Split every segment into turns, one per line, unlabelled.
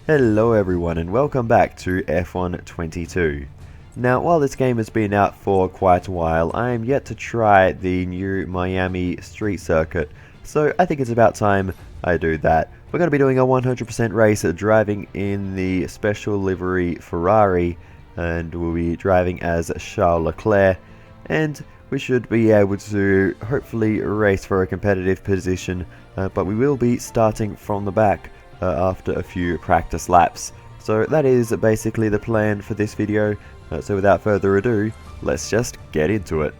Hello everyone and welcome back to F1 22. Now while this game has been out for quite a while, I am yet to try the new Miami street circuit, so I think it's about time I do that. We're going to be doing a 100% race driving in the special livery Ferrari, and we'll be driving as Charles Leclerc, and we should be able to hopefully race for a competitive position, but we will be starting from the back after a few practice laps. So that is basically the plan for this video, so without further ado, let's just get into it.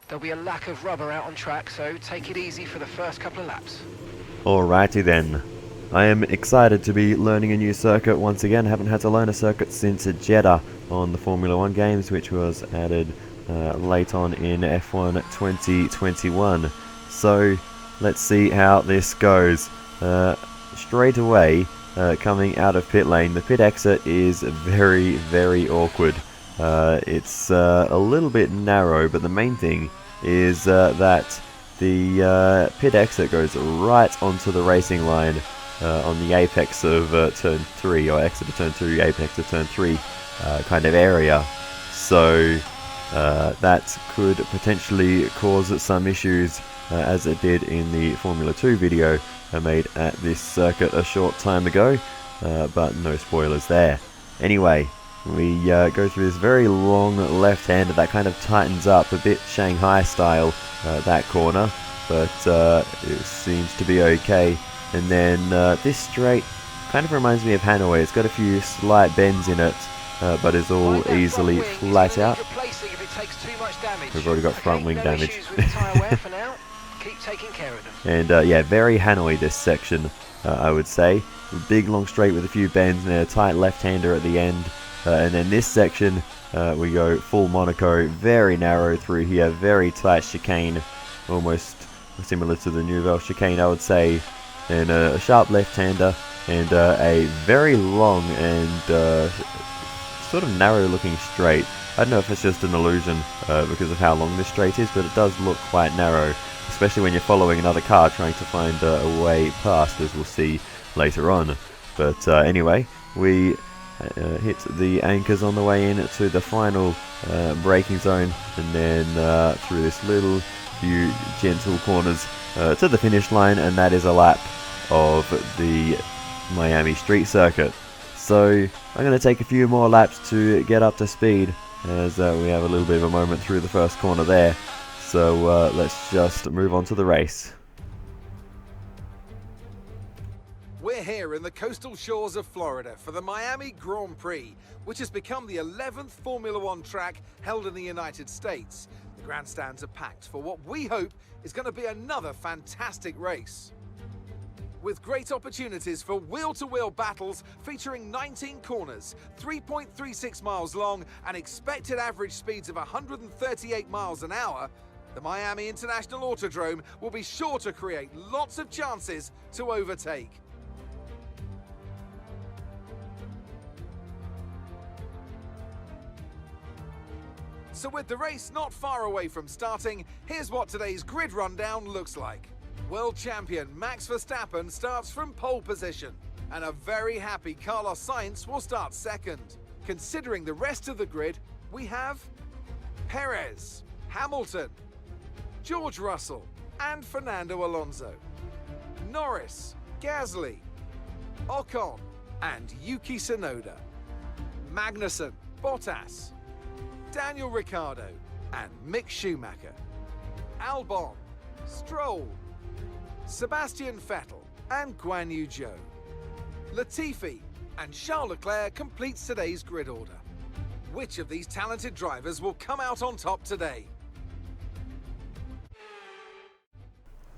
There'll be a lack of rubber out on track, so take it easy for the first couple of laps.
Alrighty then. I am excited to be learning a new circuit once again. Haven't had to learn a circuit since Jeddah on the Formula 1 games, which was added late on in F1 2021. So let's see how this goes. Straight away, coming out of pit lane, the pit exit is very awkward. It's a little bit narrow, but the main thing is that the pit exit goes right onto the racing line on the apex of turn 3, or exit of turn 2, apex of turn 3 kind of area. So that could potentially cause some issues, as it did in the Formula 2 video I made at this circuit a short time ago, but no spoilers there. Anyway, we go through this very long left-hander that kind of tightens up a bit Shanghai style, that corner, but it seems to be okay. And then this straight kind of reminds me of Hanoi. It's got a few slight bends in it, but is all easily flat out. We've already got front wing damage. And yeah, very Hanoi this section, I would say. Big long straight with a few bends and a tight left-hander at the end. And then this section, we go full Monaco, very narrow through here, very tight chicane, almost similar to the Nouvelle chicane, I would say, and a sharp left-hander, and a very long and sort of narrow-looking straight. I don't know if it's just an illusion because of how long this straight is, but it does look quite narrow, especially when you're following another car trying to find a way past, as we'll see later on. But anyway, we hit the anchors on the way in to the final braking zone, and then through this little few gentle corners to the finish line, and that is a lap of the Miami street circuit. So I'm going to take a few more laps to get up to speed, as we have a little bit of a moment through the first corner there. So let's just move on to the race.
We're here in the coastal shores of Florida for the Miami Grand Prix, which has become the 11th Formula 1 track held in the United States. The grandstands are packed for what we hope is going to be another fantastic race, with great opportunities for wheel-to-wheel battles featuring 19 corners, 3.36 miles long, and expected average speeds of 138 miles an hour. The Miami International Autodrome will be sure to create lots of chances to overtake. So with the race not far away from starting, here's what today's grid rundown looks like. World champion Max Verstappen starts from pole position, and a very happy Carlos Sainz will start second. Considering the rest of the grid, we have Perez, Hamilton, George Russell, and Fernando Alonso, Norris, Gasly, Ocon, and Yuki Tsunoda, Magnussen, Bottas, Daniel Ricciardo, and Mick Schumacher, Albon, Stroll, Sebastian Vettel, and Guan Yu Zhou. Latifi and Charles Leclerc completes today's grid order. Which of these talented drivers will come out on top today?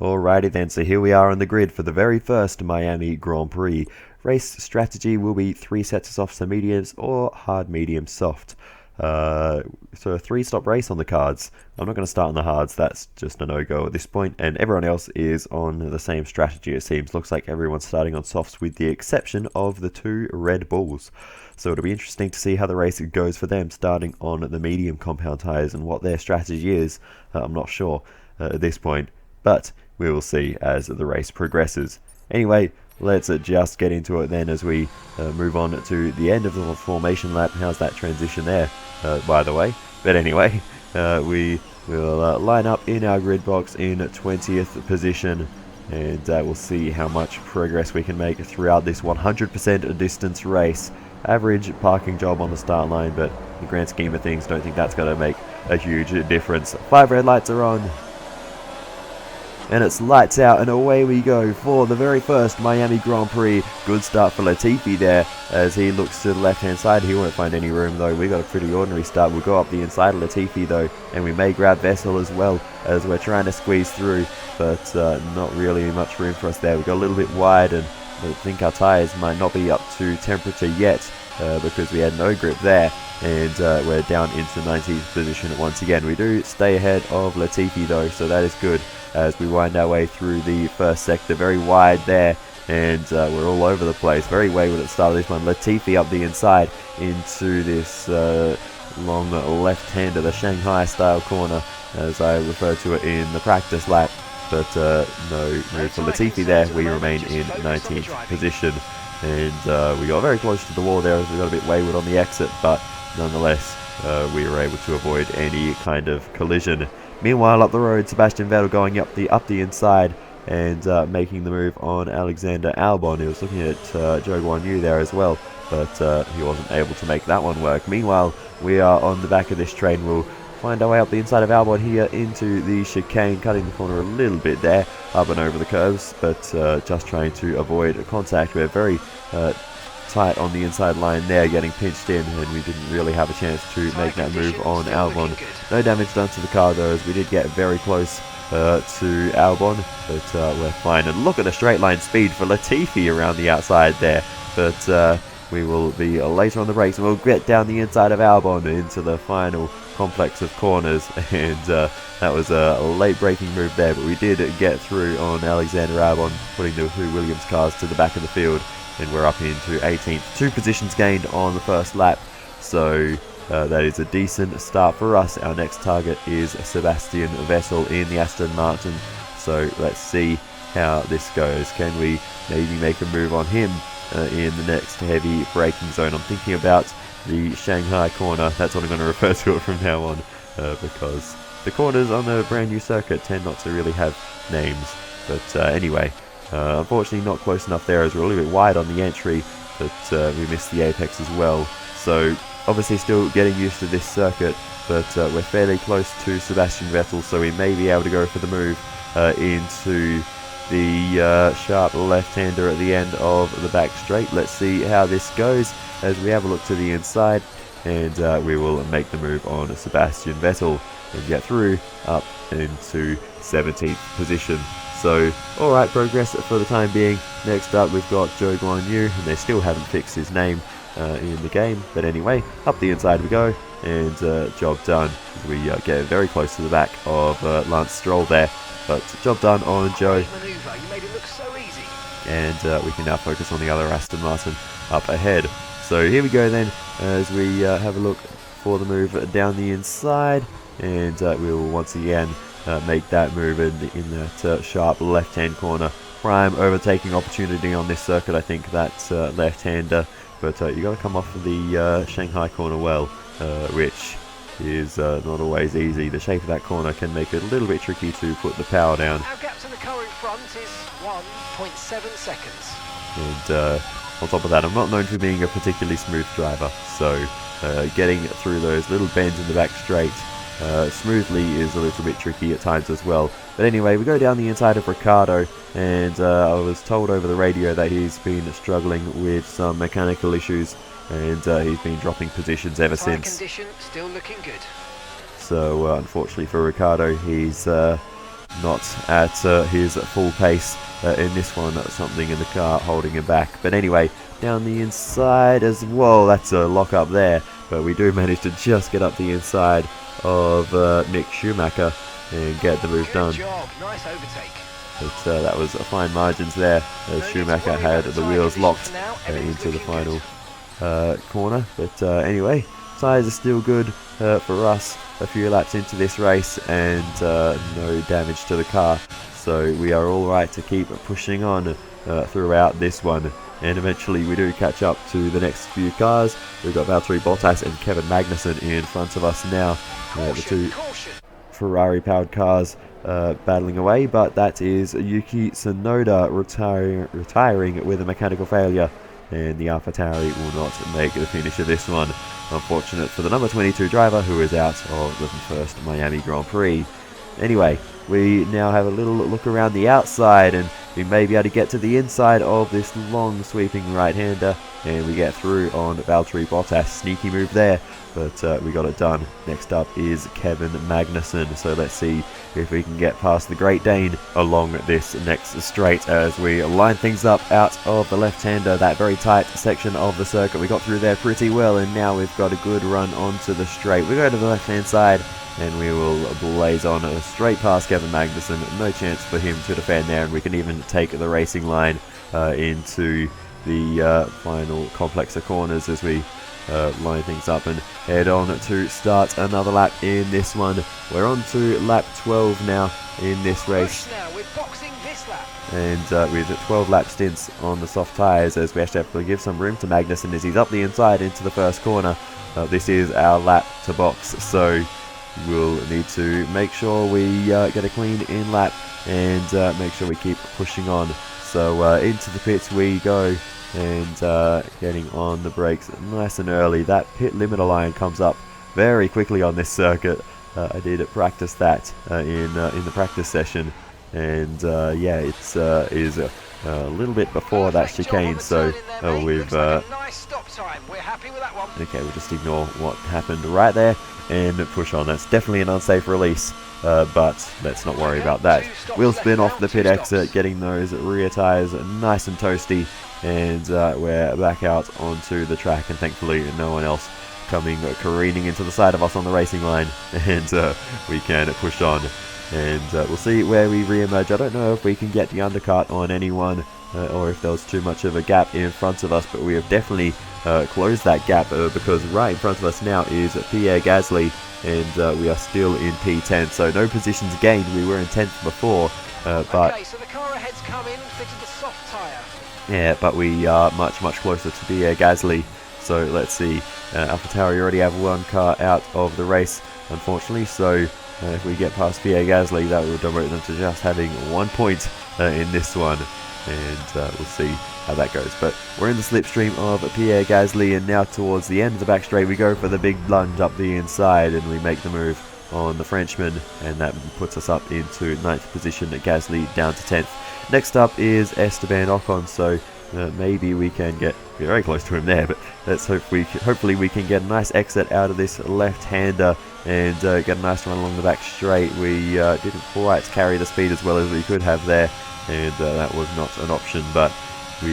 Alrighty then, so here we are on the grid for the very first Miami Grand Prix. Race strategy will be 3 sets of softs and mediums, or hard, medium, soft. So a 3-stop race on the cards. I'm not going to start on the hards, that's just a no-go at this point, and everyone else is on the same strategy it seems. Looks like everyone's starting on softs with the exception of the 2 Red Bulls. So it'll be interesting to see how the race goes for them starting on the medium compound tyres and what their strategy is. I'm not sure at this point, but we will see as the race progresses. Anyway, let's just get into it then as we move on to the end of the formation lap. How's that transition there, by the way? But anyway, we will line up in our grid box in 20th position, and we'll see how much progress we can make throughout this 100% distance race. Average parking job on the start line, but in the grand scheme of things, don't think that's going to make a huge difference. 5 red lights are on. And it's lights out and away we go for the very first Miami Grand Prix. Good start for Latifi there as he looks to the left hand side. He won't find any room though. We got a pretty ordinary start. We'll go up the inside of Latifi though, and we may grab Vettel as well as we're trying to squeeze through, but not really much room for us there. We got a little bit wide, and I think our tyres might not be up to temperature yet because we had no grip there, and we're down into 19th position once again. We do stay ahead of Latifi though, so that is good as we wind our way through the first sector. Very wide there, and we're all over the place. Very wayward at the start of this one. Latifi up the inside into this long left-hander, the Shanghai style corner as I refer to it in the practice lap, but no move for Latifi there. We remain in 19th position, and we got very close to the wall there as we got a bit wayward on the exit, but nonetheless we were able to avoid any kind of collision. Meanwhile, up the road, Sebastian Vettel going up the inside and making the move on Alexander Albon. He was looking at Zhou Guanyu there as well, but he wasn't able to make that one work. Meanwhile, we are on the back of this train. We'll find our way up the inside of Albon here into the chicane, cutting the corner a little bit there, up and over the curves, but just trying to avoid contact. We're very tight on the inside line there, getting pinched in, and we didn't really have a chance to make that move on Albon. No damage done to the car though, as we did get very close to Albon, but we're fine. And look at the straight line speed for Latifi around the outside there, but we will be later on the brakes, and we'll get down the inside of Albon into the final complex of corners, and that was a late braking move there, but we did get through on Alexander Albon, putting the 2 Williams cars to the back of the field, and we're up into 18th. 2 positions gained on the first lap, so that is a decent start for us. Our next target is Sebastian Vettel in the Aston Martin, so let's see how this goes. Can we maybe make a move on him in the next heavy braking zone? I'm thinking about the Shanghai corner. That's what I'm going to refer to it from now on, because the corners on the brand new circuit tend not to really have names. But anyway, unfortunately not close enough there, as we're a little bit wide on the entry, but we missed the apex as well. So obviously still getting used to this circuit, but we're fairly close to Sebastian Vettel, so we may be able to go for the move into the sharp left-hander at the end of the back straight. Let's see how this goes as we have a look to the inside, and we will make the move on Sebastian Vettel and get through up into 17th position. So, alright, progress for the time being. Next up we've got Zhou Guanyu, and they still haven't fixed his name in the game, but anyway, up the inside we go, and job done. We get very close to the back of Lance Stroll there, but job done on Zhou, and we can now focus on the other Aston Martin up ahead. So here we go then, as we have a look for the move down the inside, and we will once again make that move in that sharp left-hand corner. Prime overtaking opportunity on this circuit, I think, that left-hander, but you got to come off of the Shanghai corner well, which is not always easy. The shape of that corner can make it a little bit tricky to put the power down.
Our gap to the car in front is 1.7 seconds.
And on top of that, I'm not known for being a particularly smooth driver, so getting through those little bends in the back straight smoothly is a little bit tricky at times as well. But anyway, we go down the inside of Ricciardo, and I was told over the radio that he's been struggling with some mechanical issues, and he's been dropping positions ever since.
Condition still looking good.
So unfortunately for Ricciardo, he's not at his full pace in this one. Something in the car holding him back. But anyway, down the inside as well, that's a lock up there. but we do manage to just get up the inside of Mick Schumacher and get the move done.
Good job, nice overtake.
But that was fine margins there as Schumacher had the wheels locked into the final corner. But anyway, tyres are still good for us a few laps into this race, and no damage to the car. So we are all right to keep pushing on throughout this one. And eventually we do catch up to the next few cars. We've got Valtteri Bottas and Kevin Magnussen in front of us now. The two Ferrari powered cars battling away, but that is Yuki Tsunoda retiring with a mechanical failure, and the AlphaTauri will not make the finish of this one. Unfortunate for the number 22 driver, who is out of the first Miami Grand Prix. Anyway, we now have a little look around the outside, and we may be able to get to the inside of this long sweeping right-hander, and we get through on Valtteri Bottas. Sneaky move there, but we got it done. Next up is Kevin Magnussen, so let's see if we can get past the Great Dane along this next straight as we line things up out of the left-hander, that very tight section of the circuit. We got through there pretty well, and now we've got a good run onto the straight. We go to the left-hand side, and we will blaze on straight past Kevin Magnussen. No chance for him to defend there, and we can even take the racing line into the final complex of corners as we line things up and head on to start another lap in this one. We're on to lap 12 now in this race.
We're boxing this lap.
And with 12 lap stints on the soft tyres, as we actually have to give some room to Magnussen as he's up the inside into the first corner. This is our lap to box, so we'll need to make sure we get a clean in lap and make sure we keep pushing on. So into the pits we go, and getting on the brakes nice and early. That pit limiter line comes up very quickly on this circuit. I did practice that in the practice session, and yeah, it's is a little bit before that chicane, so we've
nice stop time. We're happy with that one.
Okay, we'll just ignore what happened right there and push on. That's definitely an unsafe release, but let's not worry about that. We'll spin off the pit exit, getting those rear tyres nice and toasty, and we're back out onto the track, and thankfully no one else coming careening into the side of us on the racing line, and we can push on. And we'll see where we re-emerge. I don't know if we can get the undercut on anyone, or if there was too much of a gap in front of us, but we have definitely closed that gap, because right in front of us now is Pierre Gasly, and we are still in P10, so no positions gained. We were in 10th before, but
okay, so the car ahead's come in, fitted the soft tyre.
Yeah, but we are much closer to Pierre Gasly, so let's see. AlphaTauri already have one car out of the race, unfortunately, so if we get past Pierre Gasly, that will demote them to just having 1 point in this one, and we'll see how that goes. But we're in the slipstream of Pierre Gasly, and now towards the end of the back straight we go for the big lunge up the inside, and we make the move on the Frenchman, and that puts us up into 9th position. Gasly down to 10th. Next up is Esteban Ocon, so maybe we can get very close to him there, but let's hopefully we can get a nice exit out of this left-hander and get a nice run along the back straight. We didn't quite carry the speed as well as we could have there, and that was not an option, but we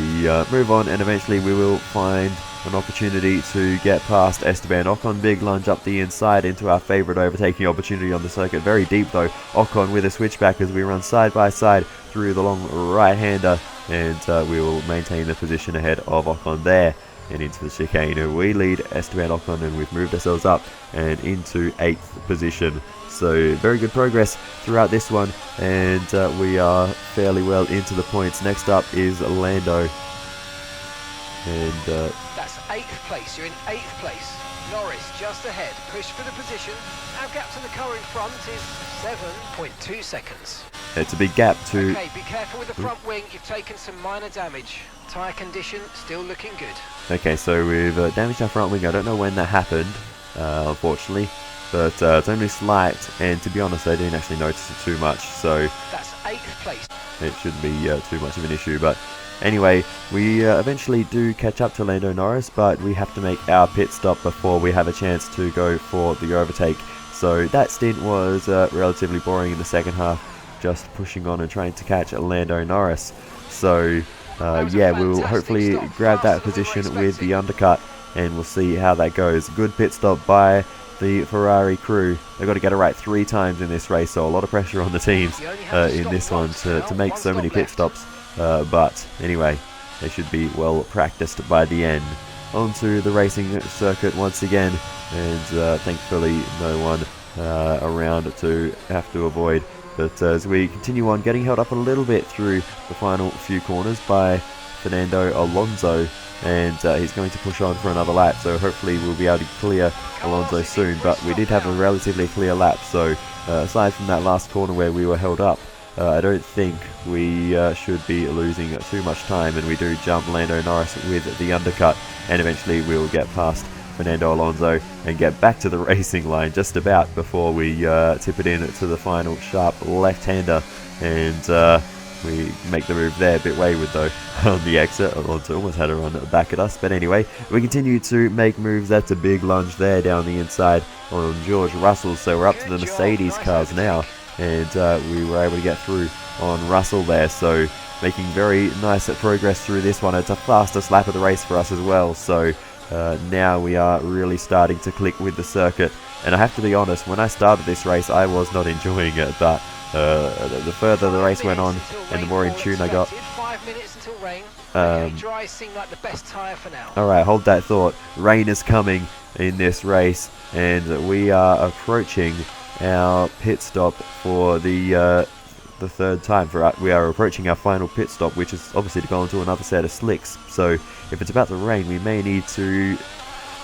move on, and eventually we will find an opportunity to get past Esteban Ocon. Big lunge up the inside into our favourite overtaking opportunity on the circuit. Very deep though. Ocon with a switchback as we run side by side through the long right-hander, and we will maintain the position ahead of Ocon there. And into the chicane we lead Esteban Ocon, and we've moved ourselves up and into 8th position. So very good progress throughout this one, and we are fairly well into the points. Next up is Lando, and
that's 8th place. You're in 8th place. Norris just ahead. Push for the position. Our gap to the car in front is 7.2 seconds.
It's a big gap to...
Okay, be careful with the front wing. You've taken some minor damage. Tyre condition still looking good.
Okay, so we've damaged our front wing. I don't know when that happened, unfortunately, but it's only slight, and to be honest I didn't actually notice it too much, so
that's 8th place.
It shouldn't be too much of an issue. But anyway, we eventually do catch up to Lando Norris, but we have to make our pit stop before we have a chance to go for the overtake. So that stint was relatively boring in the second half, just pushing on and trying to catch Lando Norris. So yeah, we'll hopefully grab that position with the undercut and we'll see how that goes. Good pit stop by the Ferrari crew. They've got to get it right 3 times in this race, so a lot of pressure on the teams in this one to make so many pit stops. But anyway, they should be well practiced by the end. Onto the racing circuit once again, and thankfully no one around to have to avoid. But as we continue on, getting held up a little bit through the final few corners by Fernando Alonso, and he's going to push on for another lap, so hopefully we'll be able to clear Alonso soon. But we did have a relatively clear lap, so aside from that last corner where we were held up, I don't think we should be losing too much time, and we do jump Lando Norris with the undercut, and eventually we'll get past Fernando Alonso and get back to the racing line just about before we tip it in to the final sharp left-hander, and we make the move there. A bit wayward though on the exit. Alonso almost had a run back at us, but anyway, we continue to make moves. That's a big lunge there down the inside on George Russell, so we're up to the Mercedes cars now, and we were able to get through on Russell there, so making very nice progress through this one. It's a fastest lap of the race for us as well, so now we are really starting to click with the circuit. And I have to be honest, when I started this race I was not enjoying it, but the further the race went on and the more in tune I got.
5 minutes until rain. Dry seemed like the best tyre for now.
Alright, hold that thought. Rain is coming in this race, and we are approaching our pit stop for the third time. We are approaching our final pit stop, which is obviously to go into another set of slicks. So if it's about to rain, we may need to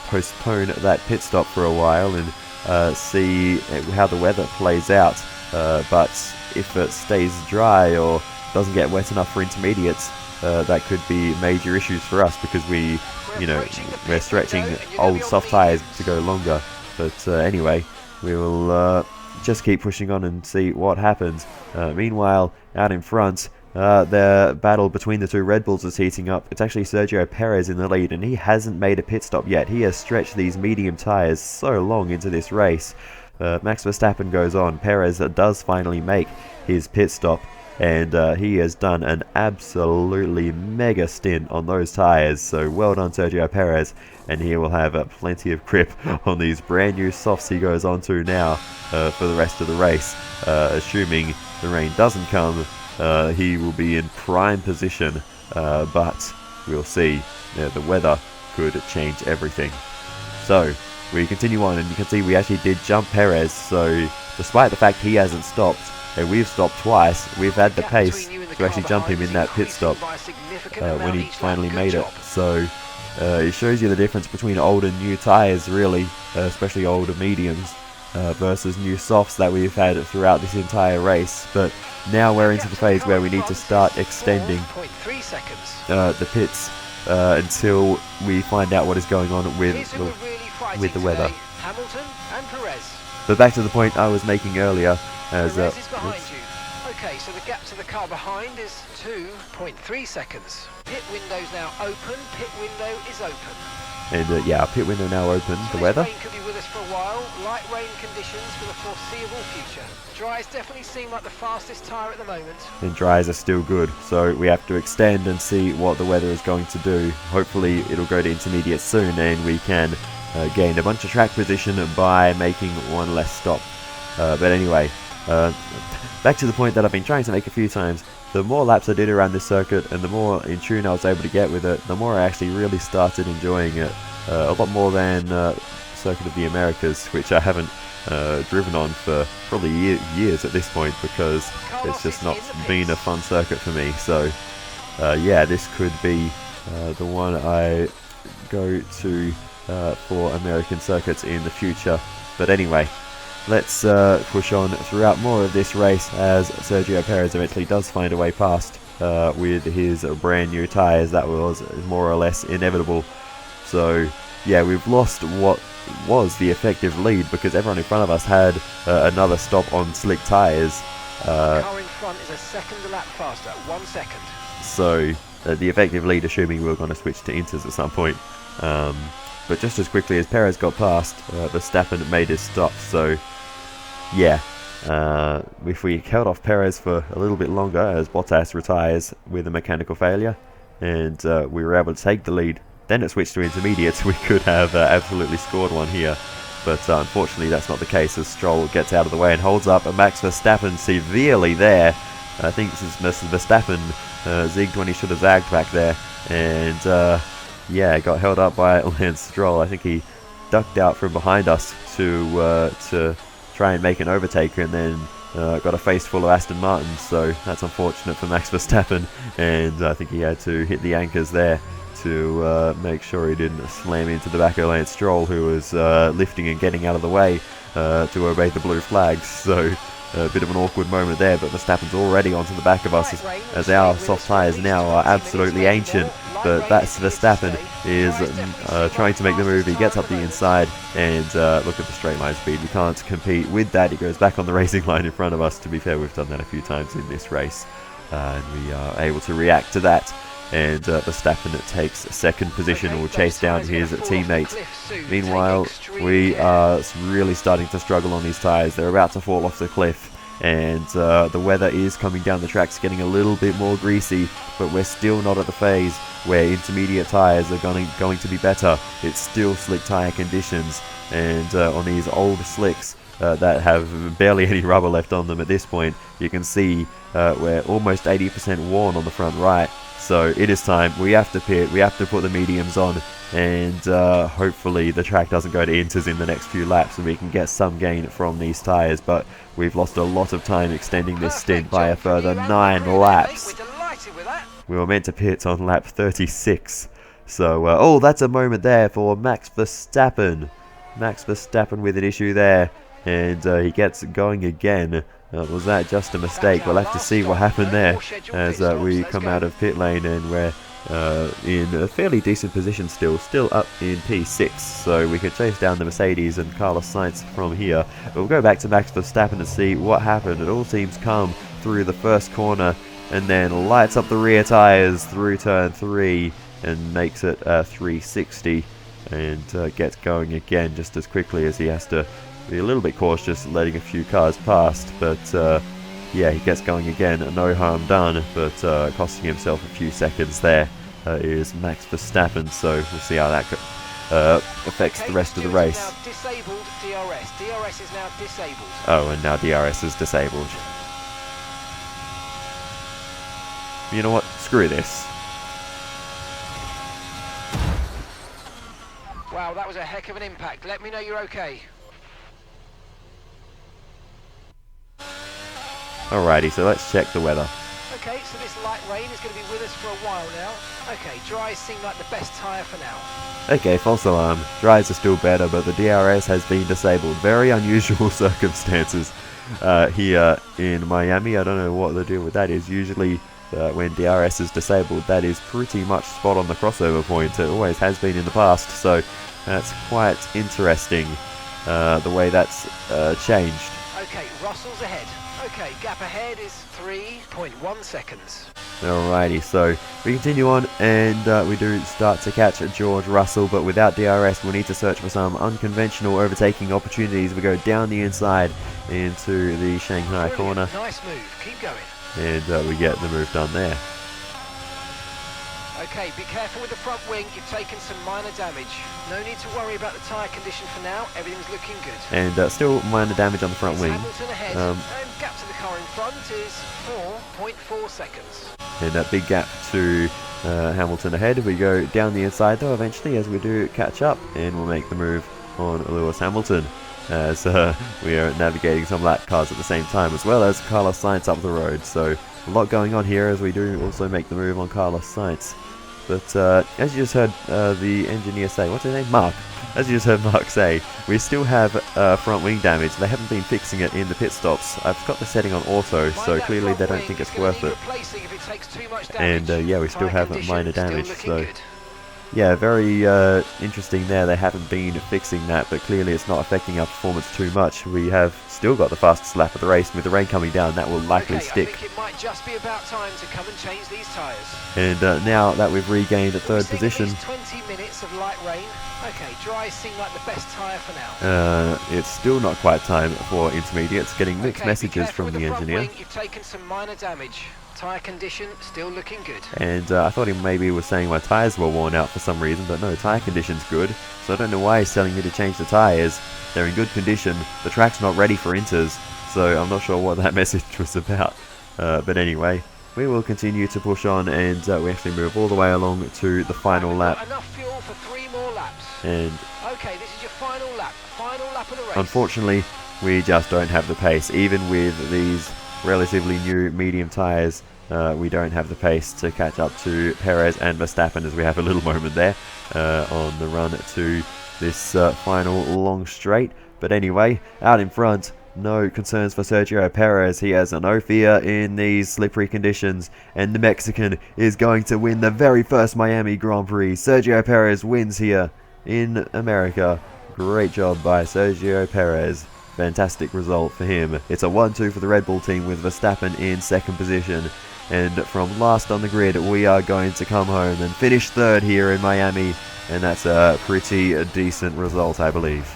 postpone that pit stop for a while and see how the weather plays out. But if it stays dry or doesn't get wet enough for intermediates, that could be major issues for us, because we're stretching old soft tyres to go longer. But anyway, we will just keep pushing on and see what happens. Meanwhile, out in front, the battle between the 2 Red Bulls is heating up. It's actually Sergio Perez in the lead, and he hasn't made a pit stop yet. He has stretched these medium tyres so long into this race. Max Verstappen goes on. Perez does finally make his pit stop, and he has done an absolutely mega stint on those tyres, so well done Sergio Perez, and he will have plenty of grip on these brand new softs he goes on to now for the rest of the race. Assuming the rain doesn't come, he will be in prime position, but we'll see. The weather could change everything. So we continue on, and you can see we actually did jump Perez, so despite the fact he hasn't stopped, and we've stopped twice, we've had the pace to actually jump him in that pit stop when he finally made it. So it shows you the difference between old and new tyres, really, especially older mediums versus new softs that we've had throughout this entire race. But now we're into the phase where we need to start extending the pits until we find out what is going on with the weather.
Hamilton and Perez.
But back to the point I was making earlier, as
Perez is behind you. Okay, so the gap to the car behind is 2.3 seconds. Pit window's now open. Pit window is open.
And yeah, our pit window now open. The weather.
Rain could be with us for a while. Light rain conditions for the foreseeable future. Dries definitely seem like the fastest tyre at the moment.
And dries are still good, so we have to extend and see what the weather is going to do. Hopefully it'll go to intermediate soon, and we can gain a bunch of track position by making one less stop. But anyway, back to the point that I've been trying to make a few times. The more laps I did around this circuit and the more in tune I was able to get with it, the more I actually really started enjoying it. A lot more than Circuit of the Americas, which I haven't driven on for probably years at this point, because it's just not been a fun circuit for me. So yeah, this could be the one I go to for American circuits in the future. But anyway, let's push on throughout more of this race, as Sergio Perez eventually does find a way past with his brand new tyres. That was more or less inevitable. So yeah, we've lost what was the effective lead, because everyone in front of us had another stop on slick tyres.
The car in front is a second a lap faster, 1 second.
So the effective lead, assuming we were going to switch to inters at some point. But just as quickly as Perez got past, Verstappen made his stop. So yeah, if we held off Perez for a little bit longer, as Bottas retires with a mechanical failure, and we were able to take the lead then it switched to intermediates, we could have absolutely scored one here. But unfortunately that's not the case, as Stroll gets out of the way and holds up Max Verstappen severely there. I think this is Verstappen zigged when he should have zagged back there, and yeah, got held up by Lance Stroll. I think he ducked out from behind us to try and make an overtaker, and then got a face full of Aston Martins, so that's unfortunate for Max Verstappen, and I think he had to hit the anchors there to make sure he didn't slam into the back of Lance Stroll, who was lifting and getting out of the way to obey the blue flags. So a bit of an awkward moment there, but Verstappen's already onto the back of us, as our soft tyres now are absolutely ancient. But that's Verstappen is trying to make the move. He gets up the inside, and look at the straight line speed. We can't compete with that. He goes back on the racing line in front of us. To be fair, we've done that a few times in this race, and we are able to react to that. And Verstappen takes second position and will chase down his teammate. Meanwhile, we are really starting to struggle on these tyres. They're about to fall off the cliff, and the weather is coming down the tracks, getting a little bit more greasy, but we're still not at the phase where intermediate tyres are going to be better. It's still slick tyre conditions, and on these old slicks that have barely any rubber left on them at this point, you can see we're almost 80% worn on the front right. So it is time. We have to pit. We have to put the mediums on, and hopefully the track doesn't go to inters in the next few laps, and we can get some gain from these tyres. But we've lost a lot of time extending this stint by a further 9 laps. We were meant to pit on lap 36. So, oh, that's a moment there for Max Verstappen. Max Verstappen with an issue there, and he gets going again. Was that just a mistake? We'll have to see what happened there as we come out of pit lane, and we're in a fairly decent position still up in P6, so we could chase down the Mercedes and Carlos Sainz from here. We'll go back to Max Verstappen and see what happened. It all seems come through the first corner, and then lights up the rear tyres through turn 3 and makes it 360, and gets going again just as quickly, as he has to be a little bit cautious, letting a few cars past. But yeah, he gets going again, no harm done, but costing himself a few seconds there is Max Verstappen. So we'll see how that affects the rest of the race.
Disabled DRS. DRS is now disabled.
Oh, and now DRS is disabled. You know what? Screw this.
Wow, that was a heck of an impact. Let me know you're okay.
Alrighty, so let's check the weather.
Okay, so this light rain is going to be with us for a while now. Okay, dries seem like the best tyre for now.
Okay, false alarm. Dries are still better, but the DRS has been disabled. Very unusual circumstances here in Miami. I don't know what the deal with that is. Usually when DRS is disabled, that is pretty much spot on the crossover point. It always has been in the past, so that's quite interesting the way that's changed.
Okay, Russell's ahead. Okay, gap ahead is 3.1 seconds.
Alrighty, so we continue on, and we do start to catch George Russell, but without DRS we'll need to search for some unconventional overtaking opportunities. We go down the inside into the Shanghai corner.
Nice move, keep going.
And we get the move done there.
Okay, be careful with the front wing, you've taken some minor damage. No need to worry about the tyre condition for now, everything's looking good.
And still minor damage on the front wing.
Hamilton ahead, and gap to the car in front is 4.4 seconds.
And that big gap to Hamilton ahead. We go down the inside though eventually, as we do catch up, and we'll make the move on Lewis Hamilton, as we are navigating some lap cars at the same time, as well as Carlos Sainz up the road. So a lot going on here as we do also make the move on Carlos Sainz. But as you just heard the engineer say, what's his name? Mark. As you just heard Mark say, we still have front wing damage. They haven't been fixing it in the pit stops. I've got the setting on auto, so clearly they don't think it's worth it. And yeah, we still have minor damage, so yeah, very interesting there. They haven't been fixing that, but clearly it's not affecting our performance too much. We have still got the fastest lap of the race, and with the rain coming down, that will likely stick.
I think it might just be about time to come and change these tyres.
And now that we've regained a third position,
20 minutes of light rain. Okay, dry seem like the best tyre for now.
It's still not quite time for intermediates. Getting mixed messages from the engineer.
You've taken some minor damage. Tyre condition still looking good.
And I thought he maybe was saying my tyres were worn out for some reason, but no, tyre condition's good. So I don't know why he's telling me to change the tyres. They're in good condition. The track's not ready for inters, so I'm not sure what that message was about. But anyway, we will continue to push on, and we actually move all the way along to the final lap.
Enough fuel for 3 more laps.
And
okay, this is your final lap. Final lap of the race.
unfortunately, we just don't have the pace. Even with these relatively new medium tyres, we don't have the pace to catch up to Perez and Verstappen, as we have a little moment there on the run to this final long straight. But anyway, out in front, no concerns for Sergio Perez. He has no fear in these slippery conditions, and the Mexican is going to win the very first Miami Grand Prix. Sergio Perez wins here in America. Great job by Sergio Perez. Fantastic result for him. It's a 1-2 for the Red Bull team, with Verstappen in second position. And from last on the grid, we are going to come home and finish third here in Miami. And that's a pretty decent result, I believe.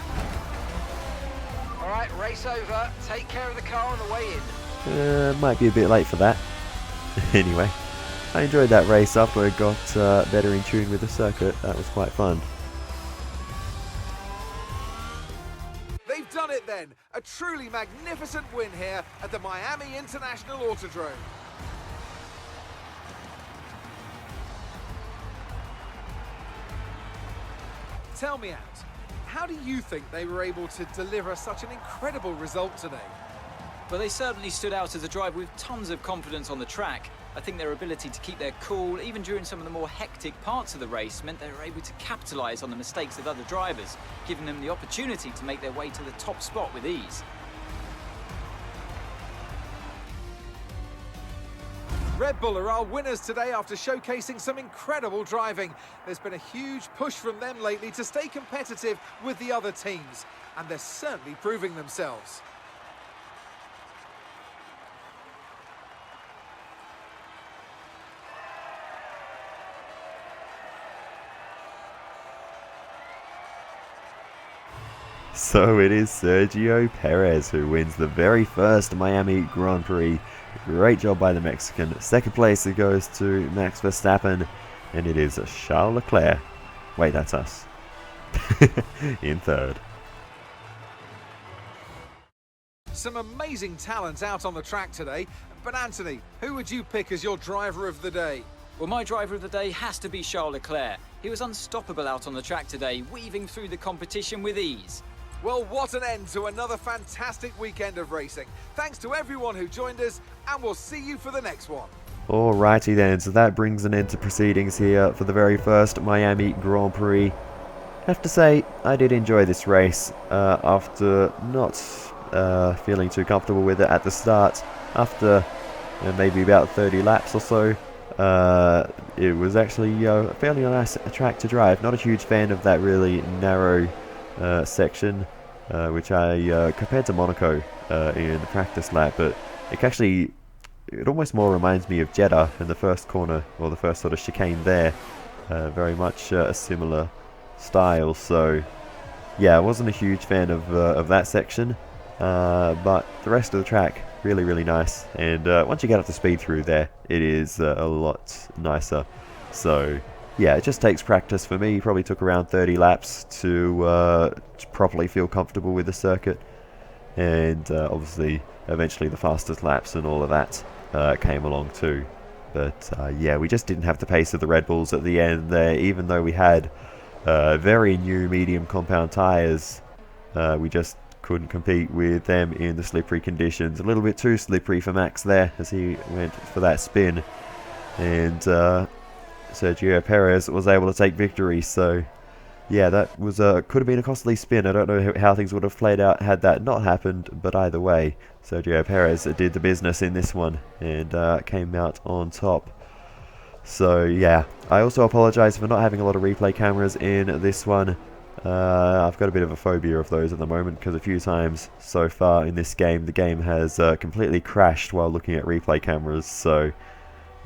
Alright, race over. Take care of the car on the way in.
Might be a bit late for that. Anyway, I enjoyed that race after I got better in tune with the circuit. That was quite fun.
They've done it then. A truly magnificent win here at the Miami International Autodrome. Tell me, Ant, how do you think they were able to deliver such an incredible result today?
Well, they certainly stood out as a driver with tons of confidence on the track. I think their ability to keep their cool, even during some of the more hectic parts of the race, meant they were able to capitalise on the mistakes of other drivers, giving them the opportunity to make their way to the top spot with ease.
Red Bull are our winners today after showcasing some incredible driving. There's been a huge push from them lately to stay competitive with the other teams, and they're certainly proving themselves.
So it is Sergio Perez who wins the very first Miami Grand Prix. Great job by the Mexican. Second place it goes to Max Verstappen, and it is Charles Leclerc. Wait, that's us. In third.
Some amazing talent out on the track today. But Anthony, who would you pick as your driver of the day?
Well, my driver of the day has to be Charles Leclerc. He was unstoppable out on the track today, weaving through the competition with ease.
Well, what an end to another fantastic weekend of racing. Thanks to everyone who joined us, and we'll see you for the next one.
Alrighty then, so that brings an end to proceedings here for the very first Miami Grand Prix. I have to say, I did enjoy this race after not feeling too comfortable with it at the start. After maybe about 30 laps or so, it was actually a fairly nice track to drive. Not a huge fan of that really narrow section, which I compared to Monaco in the practice lap, but it almost more reminds me of Jeddah in the first corner, or the first sort of chicane there. Very much a similar style, so yeah, I wasn't a huge fan of that section, but the rest of the track really nice, and once you get up to speed through there, it is a lot nicer. So yeah, it just takes practice for me. Probably took around 30 laps to properly feel comfortable with the circuit, and obviously eventually the fastest laps and all of that came along too. But yeah, we just didn't have the pace of the Red Bulls at the end there. Even though we had very new medium compound tyres, we just couldn't compete with them in the slippery conditions. A little bit too slippery for Max there as he went for that spin, and Sergio Perez was able to take victory. So yeah, that was could have been a costly spin. I don't know how things would have played out had that not happened, but either way, Sergio Perez did the business in this one and came out on top. So yeah, I also apologise for not having a lot of replay cameras in this one. I've got a bit of a phobia of those at the moment, because a few times so far in this game, the game has completely crashed while looking at replay cameras. So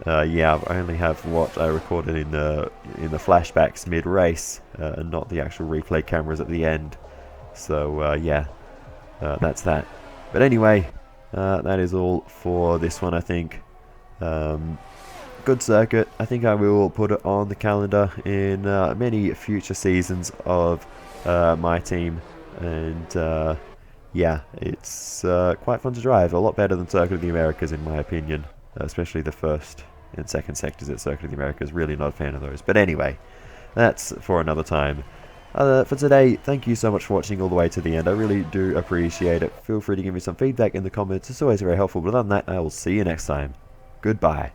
yeah, I only have what I recorded in the flashbacks mid-race, and not the actual replay cameras at the end. So yeah, that's that. But anyway, that is all for this one, I think. Good circuit. I think I will put it on the calendar in many future seasons of my team, and yeah, it's quite fun to drive. A lot better than Circuit of the Americas in my opinion, especially the first and second sectors at Circuit of the Americas. Really not a fan of those, but anyway, that's for another time. For today, thank you so much for watching all the way to the end. I really do appreciate it. Feel free to give me some feedback in the comments. It's always very helpful. But other than that, I will see you next time. Goodbye.